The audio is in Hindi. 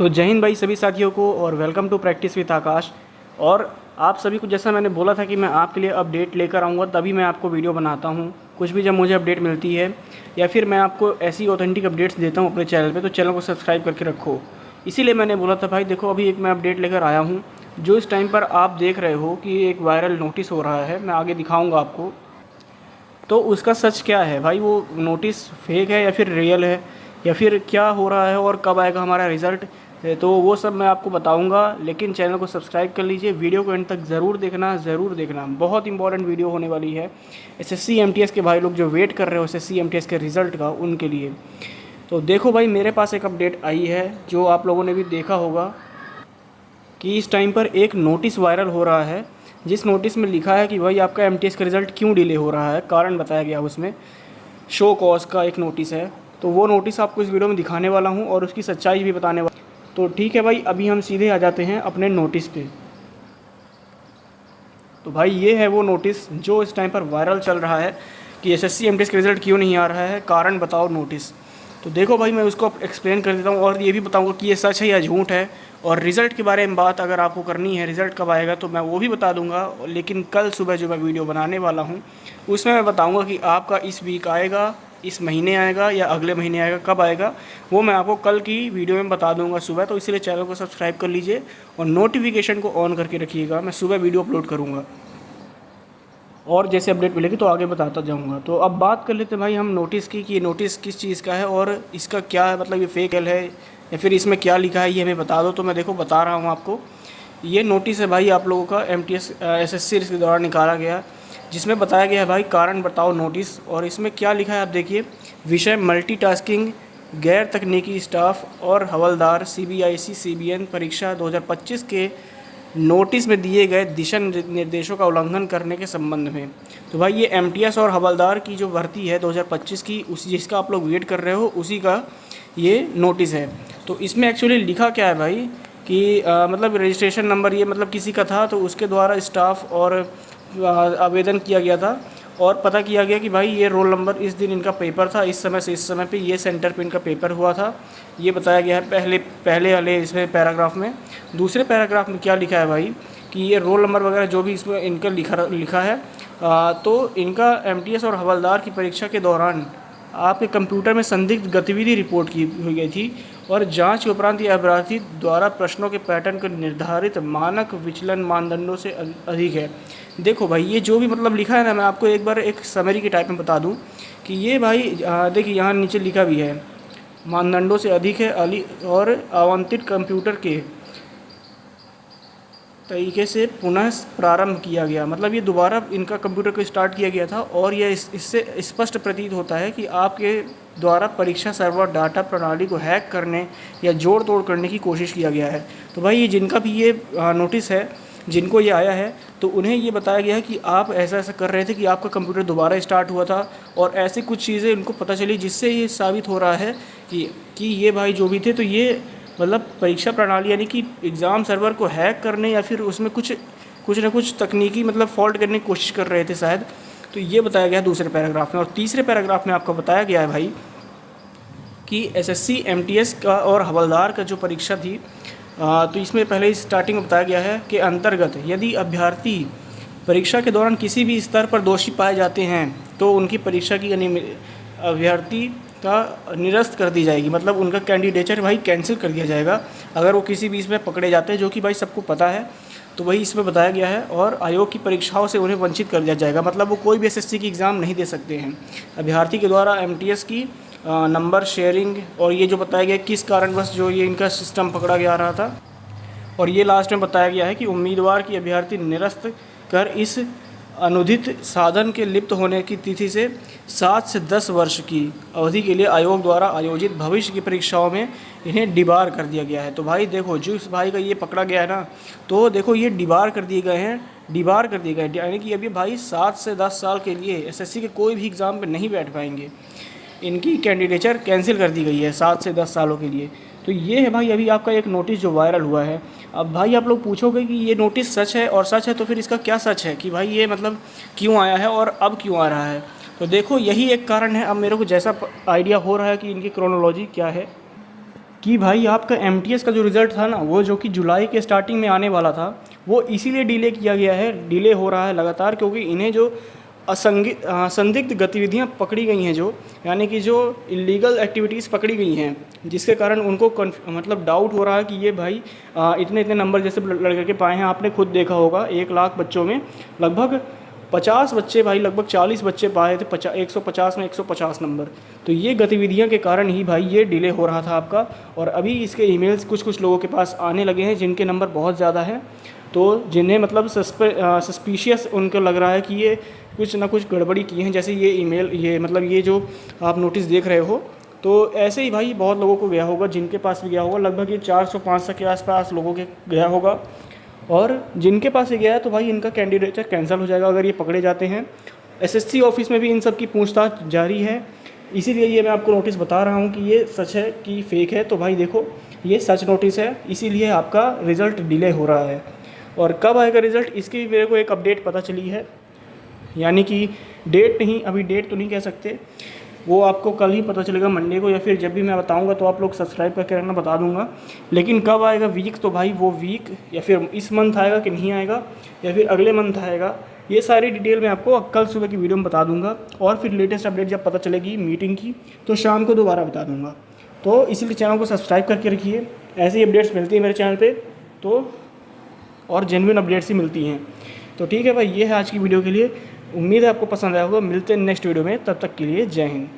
तो जय हिंद भाई सभी साथियों को, और वेलकम टू प्रैक्टिस विद आकाश। और आप सभी को जैसा मैंने बोला था कि मैं आपके लिए अपडेट लेकर आऊँगा, तभी मैं आपको वीडियो बनाता हूँ। कुछ भी जब मुझे अपडेट मिलती है या फिर मैं आपको ऐसी ऑथेंटिक अपडेट्स देता हूँ अपने चैनल पे, तो चैनल को सब्सक्राइब करके रखो। इसीलिए मैंने बोला था भाई देखो, अभी एक मैं अपडेट लेकर आया हूँ। जो इस टाइम पर आप देख रहे हो कि एक वायरल नोटिस हो रहा है, मैं आगे दिखाऊँगा आपको। तो उसका सच क्या है भाई, वो नोटिस फेक है या फिर रियल है, या फिर क्या हो रहा है और कब आएगा हमारा रिज़ल्ट, तो वो सब मैं आपको बताऊंगा। लेकिन चैनल को सब्सक्राइब कर लीजिए, वीडियो को एंड तक ज़रूर देखना, बहुत इंपॉर्टेंट वीडियो होने वाली है एसएससी एमटीएस के भाई लोग जो वेट कर रहे हो एसएससी एमटीएस के रिज़ल्ट का, उनके लिए। तो देखो भाई, मेरे पास एक अपडेट आई है जो आप लोगों ने भी देखा होगा कि इस टाइम पर एक नोटिस वायरल हो रहा है, जिस नोटिस में लिखा है कि भाई आपका एमटीएस का रिज़ल्ट क्यों डिले हो रहा है, कारण बताया गया उसमें। शो कॉज का एक नोटिस है, तो वो नोटिस आपको इस वीडियो में दिखाने वाला हूँ और उसकी सच्चाई भी बताने वाला। तो ठीक है भाई, अभी हम सीधे आ जाते हैं अपने नोटिस पे। तो भाई ये है वो नोटिस जो इस टाइम पर वायरल चल रहा है कि एसएससी एमटीएस का रिज़ल्ट क्यों नहीं आ रहा है, कारण बताओ नोटिस। तो देखो भाई, मैं उसको एक्सप्लेन कर देता हूँ और ये भी बताऊँगा कि ये सच है या झूठ है। और रिज़ल्ट के बारे में बात अगर आपको करनी है, रिज़ल्ट कब आएगा, तो मैं वो भी बता दूंगा। लेकिन कल सुबह जो मैं वीडियो बनाने वाला हूँ उसमें मैं बताऊंगा कि आपका इस वीक आएगा, इस महीने आएगा या अगले महीने आएगा, कब आएगा वो मैं आपको कल की वीडियो में बता दूंगा सुबह। तो इसीलिए चैनल को सब्सक्राइब कर लीजिए और नोटिफिकेशन को ऑन करके रखिएगा, मैं सुबह वीडियो अपलोड करूँगा और जैसे अपडेट मिलेगी तो आगे बताता जाऊंगा। तो अब बात कर लेते हैं भाई हम नोटिस की, कि ये नोटिस किस चीज़ का है और इसका क्या है, मतलब ये फेक है या फिर इसमें क्या लिखा है ये हमें बता दो। तो मैं देखो बता रहा हूँ आपको। ये नोटिस है भाई आप लोगों का एमटीएस एसएससी के द्वारा निकाला गया, जिसमें बताया गया है भाई कारण बताओ नोटिस। और इसमें क्या लिखा है आप देखिए। विषय मल्टीटास्किंग, गैर तकनीकी स्टाफ और हवलदार सीबीआईसी सीबीएन परीक्षा 2025 के नोटिस में दिए गए दिशा निर्देशों का उल्लंघन करने के संबंध में। तो भाई ये एमटीएस और हवलदार की जो भर्ती है 2025 की, उस जिसका आप लोग वेट कर रहे हो, उसी का ये नोटिस है। तो इसमें एक्चुअली लिखा क्या है भाई कि मतलब रजिस्ट्रेशन नंबर ये मतलब किसी का था, तो उसके द्वारा स्टाफ और आवेदन किया गया था और पता किया गया कि भाई ये रोल नंबर इस दिन इनका पेपर था, इस समय से इस समय पे ये सेंटर पे इनका पेपर हुआ था। ये बताया गया है पहले वाले इसमें पैराग्राफ में। दूसरे पैराग्राफ में क्या लिखा है भाई कि ये रोल नंबर वगैरह जो भी इसमें इनका लिखा है, तो इनका एमटीएस और हवलदार की परीक्षा के दौरान आपके कंप्यूटर में संदिग्ध गतिविधि रिपोर्ट की हुई गई थी और जांच के उपरांत ये अभ्यर्थी द्वारा प्रश्नों के पैटर्न को निर्धारित मानक विचलन मानदंडों से अधिक है। देखो भाई, ये जो भी मतलब लिखा है ना, मैं आपको एक बार एक समरी के टाइप में बता दूं कि ये भाई देखिए यहाँ नीचे लिखा भी है मानदंडों से अधिक है और आवंटित कंप्यूटर के तरीके से पुनः प्रारंभ किया गया। मतलब ये दोबारा इनका कंप्यूटर को स्टार्ट किया गया था और यह इससे स्पष्ट प्रतीत होता है कि आपके द्वारा परीक्षा सर्वर डाटा प्रणाली को हैक करने या जोड़ तोड़ करने की कोशिश किया गया है। तो भाई ये जिनका भी ये नोटिस है, जिनको ये आया है, तो उन्हें ये बताया गया है कि आप ऐसा ऐसा कर रहे थे कि आपका कंप्यूटर दोबारा स्टार्ट हुआ था और ऐसी कुछ चीज़ें उनको पता चली, जिससे ये साबित हो रहा है कि ये भाई जो भी थे, तो ये मतलब परीक्षा प्रणाली यानी कि एग्ज़ाम सर्वर को हैक करने या फिर उसमें कुछ ना कुछ तकनीकी मतलब फॉल्ट करने की कोशिश कर रहे थे शायद। तो ये बताया गया दूसरे पैराग्राफ में। और तीसरे पैराग्राफ में आपको बताया गया है भाई कि एसएससी एमटीएस का और हवलदार का जो परीक्षा थी, तो इसमें पहले स्टार्टिंग में बताया गया है कि अंतर्गत यदि अभ्यर्थी परीक्षा के दौरान किसी भी स्तर पर दोषी पाए जाते हैं तो उनकी परीक्षा की अभ्यर्थी का निरस्त कर दी जाएगी। मतलब उनका कैंडिडेचर भाई कैंसिल कर दिया जाएगा अगर वो किसी भी इसमें पकड़े जाते हैं, जो कि भाई सबको पता है। तो वही इसमें बताया गया है। और आयोग की परीक्षाओं से उन्हें वंचित कर दिया जाएगा, मतलब वो कोई भी एसएससी की एग्ज़ाम नहीं दे सकते हैं। अभ्यर्थी के द्वारा एमटीएस की नंबर शेयरिंग, और ये जो बताया गया किस कारणवश जो ये इनका सिस्टम पकड़ा जा रहा था। और ये लास्ट में बताया गया है कि उम्मीदवार की अभ्यर्थी निरस्त कर इस अनुदित साधन के लिप्त होने की तिथि से 7 से 10 वर्ष की अवधि के लिए आयोग द्वारा आयोजित भविष्य की परीक्षाओं में इन्हें डिबार कर दिया गया है। तो भाई देखो, जिस भाई का ये पकड़ा गया है ना, तो देखो ये डिबार कर दिए गए हैं, यानी कि अभी भाई 7 से 10 साल के लिए एसएससी के कोई भी एग्ज़ाम पे नहीं बैठ पाएंगे। इनकी कैंडिडेचर कैंसिल कर दी गई है 7 से 10 सालों के लिए। तो ये है भाई अभी आपका एक नोटिस जो वायरल हुआ है। अब भाई आप लोग पूछोगे कि ये नोटिस सच है, और सच है तो फिर इसका क्या सच है कि भाई ये मतलब क्यों आया है और अब क्यों आ रहा है। तो देखो यही एक कारण है। अब मेरे को जैसा आइडिया हो रहा है कि इनकी क्रोनोलॉजी क्या है, कि भाई आपका एमटीएस का जो रिज़ल्ट था ना, वो जो कि जुलाई के स्टार्टिंग में आने वाला था, वो इसीलिए डिले किया गया है, डिले हो रहा है लगातार, क्योंकि इन्हें जो संदिग्ध गतिविधियां पकड़ी गई हैं, जो यानी कि जो इलीगल एक्टिविटीज़ पकड़ी गई हैं, जिसके कारण उनको मतलब डाउट हो रहा है कि ये भाई इतने इतने नंबर जैसे लड़के पाए हैं। आपने खुद देखा होगा 1 लाख बच्चों में लगभग 50 बच्चे भाई, लगभग 40 बच्चे पाए थे 150 में 150 नंबर। तो ये गतिविधियां के कारण ही भाई ये डिले हो रहा था आपका। और अभी इसके ईमेल्स कुछ कुछ लोगों के पास आने लगे हैं जिनके नंबर बहुत ज़्यादा हैं, तो जिन्हें मतलब सस्पिशियस उनको लग रहा है कि ये कुछ ना कुछ गड़बड़ी की हैं। जैसे ये ईमेल, ये मतलब ये जो आप नोटिस देख रहे हो, तो ऐसे ही भाई बहुत लोगों को गया होगा, जिनके पास भी गया होगा, लगभग ये 400-500 के आसपास लोगों के गया होगा। और जिनके पास ये गया है तो भाई इनका कैंडिडेचर कैंसिल हो जाएगा अगर ये पकड़े जाते हैं। एसएससी ऑफिस में भी इन सब की पूछताछ जारी है, इसीलिए ये मैं आपको नोटिस बता रहा हूँ कि ये सच है कि फेक है। तो भाई देखो, ये सच नोटिस है, इसीलिए आपका रिज़ल्ट डिले हो रहा है। और कब आएगा रिज़ल्ट, इसकी भी मेरे को एक अपडेट पता चली है, यानी कि डेट नहीं, अभी डेट तो नहीं कह सकते, वो आपको कल ही पता चलेगा मंडे को, या फिर जब भी मैं बताऊंगा तो आप लोग सब्सक्राइब करके रहना, बता दूंगा। लेकिन कब आएगा वीक, तो भाई वो वीक या फिर इस मंथ आएगा कि नहीं आएगा, या फिर अगले मंथ आएगा, ये सारी डिटेल मैं आपको कल सुबह की वीडियो में बता दूंगा। और फिर लेटेस्ट अपडेट जब पता चलेगी मीटिंग की, तो शाम को दोबारा बता दूंगा। तो इसीलिए चैनल को सब्सक्राइब करके रखिए, ऐसी ही अपडेट्स मिलती है मेरे चैनल पर, तो और जेन्युइन अपडेट्स ही मिलती हैं। तो ठीक है भाई, ये है आज की वीडियो के लिए। उम्मीद है आपको पसंद आया होगा। मिलते हैं नेक्स्ट वीडियो में, तब तक के लिए जय हिंद।